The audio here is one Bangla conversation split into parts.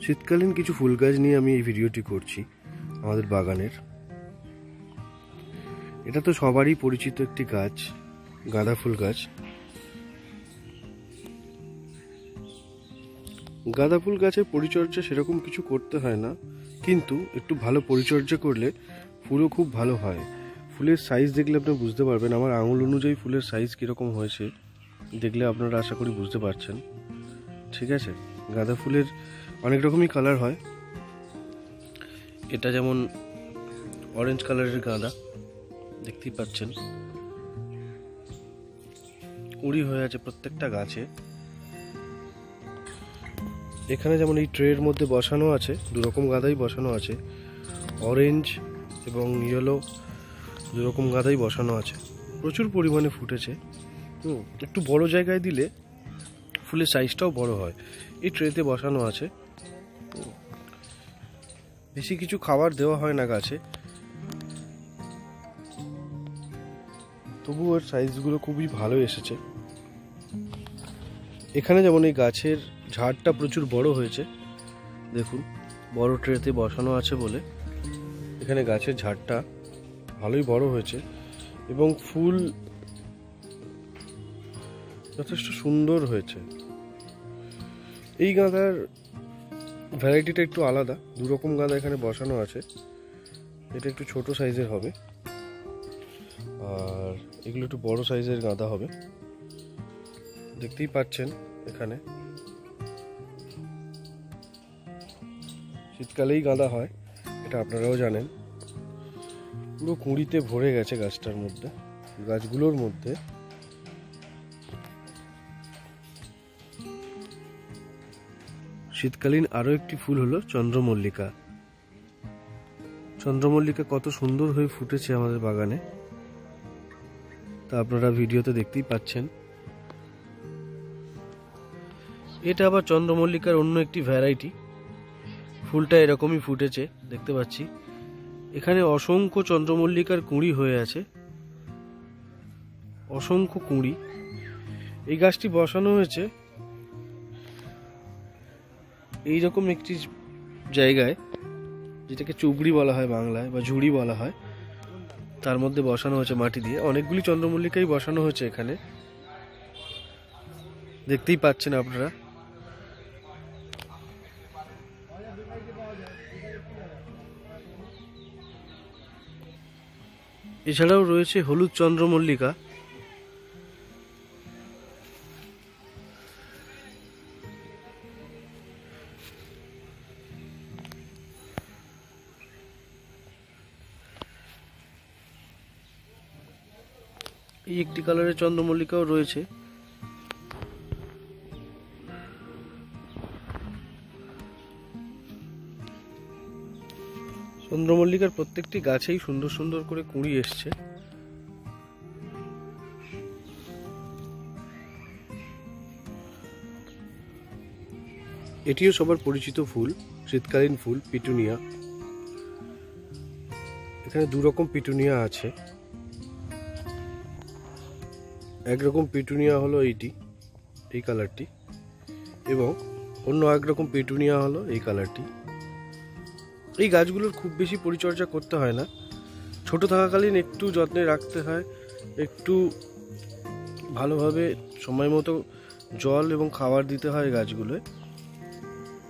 শীতকালীন কিছু ফুল গাছ নিয়ে আমি এই ভিডিওটি করছি আমাদের বাগানের। এটা তো সবারই পরিচিত একটি গাছ, গাঁদা ফুল গাছ। গাঁদা ফুল গাছের পরিচর্যা সেরকম কিছু করতে হয় না, কিন্তু একটু ভালো পরিচর্যা করলে ফুলও খুব ভালো হয়। ফুলের সাইজ দেখলে আপনি বুঝতে পারবেন, আমার আঙুল অনুযায়ী ফুলের সাইজ কীরকম হয়েছে দেখলে আপনারা আশা করি বুঝতে পারছেন। ঠিক আছে, গাঁদা ফুলের অনেক রকমই কালার হয়। এটা যেমন অরেঞ্জ কালারের গাঁদা, দেখতেই পাচ্ছেন কুঁড়ি হয়ে আছে প্রত্যেকটা গাছে। এখানে যেমন এই ট্রের মধ্যে বসানো আছে, দুরকম গাঁদাই বসানো আছে, অরেঞ্জ এবং ইয়েলো দুরকম গাঁদাই বসানো আছে। প্রচুর পরিমাণে ফুটেছে। একটু বড় জায়গায় দিলে ফুলের সাইজটাও বড় হয়। এই ট্রেতে বসানো আছে, বেশি কিছু খাবার দেওয়া হয় না গাছে, তবু ওর সাইজগুলো খুবই ভালো এসেছে। এখানে যেমন এই গাছের ঝাড়টা প্রচুর বড় হয়েছে, দেখুন বড় ট্রেতে বসানো আছে বলে এখানে গাছের ঝাড়টা ভালোই বড় হয়েছে এবং ফুল যথেষ্ট সুন্দর হয়েছে। এই গাঁদার ভ্যারাইটিটা একটু আলাদা, দুরকম গাঁদা এখানে বসানো আছে। এটা একটু ছোট সাইজের হবে আর এগুলো একটু বড় সাইজের গাঁদা হবে। দেখতেই পাচ্ছেন এখানে শীতকালেই গাঁদা হয়, এটা আপনারাও জানেন। পুরো কুঁড়িতে ভরে গেছে গাছটার মধ্যে, গাছগুলোর মধ্যে। শীতকালীন আরো একটি ফুল হলো চন্দ্রমল্লিকা। চন্দ্রমল্লিকা কত সুন্দর হয়ে ফুটেছে আমাদের বাগানে, তা আপনারা ভিডিওতে দেখতেই পাচ্ছেন। এটা আবার চন্দ্রমল্লিকার অন্য একটি ভ্যারাইটি। ফুলটা এরকমই ফুটেছে দেখতে পাচ্ছি। এখানে অসংখ্য চন্দ্রমল্লিকার কুঁড়ি হয়ে আছে, অসংখ্য কুঁড়ি। এই গাছটি বসানো হয়েছে এইরকম একটি জায়গায়, যেটাকে চুবড়ি বলা হয় বাংলায় বা ঝুড়ি বলা হয়, তার মধ্যে বসানো হয়েছে মাটি দিয়ে। অনেকগুলি চন্দ্রমল্লিকাই বসানো হয়েছে এখানে, দেখতেই পাচ্ছেন আপনারা। এছাড়াও রয়েছে হলুদ চন্দ্রমল্লিকা। এই একটি কালারের চন্দ্রমল্লিকাও রয়েছে। চন্দ্রমল্লিকার প্রত্যেকটি গাছেই সুন্দর সুন্দর করে কুঁড়ি এসছে। এটিও সবার পরিচিত ফুল, শীতকালীন ফুল পিটুনিয়া। এখানে দুরকম পিটুনিয়া আছে। একরকম পিটুনিয়া হলো এইটি, এই কালারটি, এবং অন্য একরকম পিটুনিয়া হলো এই কালারটি। এই গাছগুলোর খুব বেশি পরিচর্যা করতে হয় না, ছোট থাকাকালীন একটু যত্নে রাখতে হয়, একটু ভালোভাবে সময় মতো জল এবং খাবার দিতে হয় গাছগুলোয়,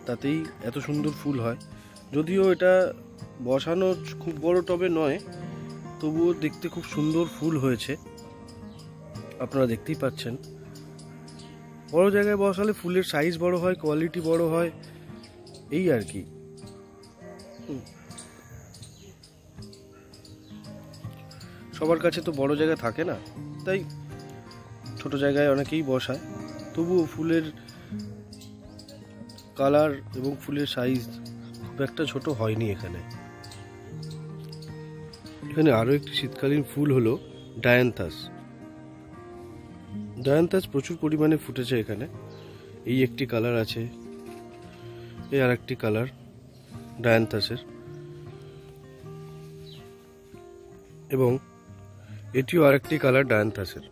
তাতেই এত সুন্দর ফুল হয়। যদিও এটা বসানো খুব বড় টবে নয়, তবুও দেখতে খুব সুন্দর ফুল হয়েছে, আপনারা দেখতেই পাচ্ছেন। বড় জায়গায় বসালে ফুলের সাইজ বড় হয়, কোয়ালিটি বড় হয়, এই আর কি। সবার কাছে তো বড় জায়গা থাকে না, তাই ছোট জায়গায় অনেকেই বসায়, তবুও ফুলের কালার এবং ফুলের সাইজ খুব একটা ছোট হয়নি এখানে। এখানে আরো একটি শীতকালীন ফুল হলো ডায়ান্থাস। ডায়ান্থাস প্রচুর পরিমাণে ফুটেছে এখানে। এই একটি কালার আছে, এই আর একটি কালার ডায়ান্থাসের, এবং এটিও আরেকটি কালার ডায়ান্থাসের।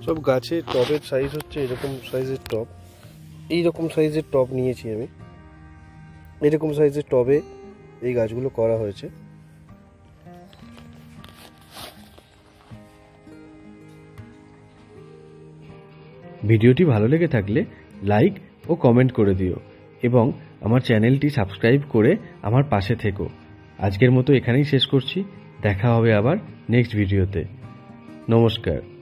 সব গাছের টবের সাইজ হচ্ছে এরকম সাইজের টব, এইরকম সাইজের টব নিয়েছি আমি। এরকম সাইজের টবে এই গাছগুলো করা হয়েছে। ভিডিওটি ভালো লেগে থাকলে লাইক ও কমেন্ট করে দিও এবং আমার চ্যানেলটি সাবস্ক্রাইব করে আমার পাশে থেকো। আজকের মতো এখানেই শেষ করছি, দেখা হবে আবার নেক্সট ভিডিওতে। নমস্কার।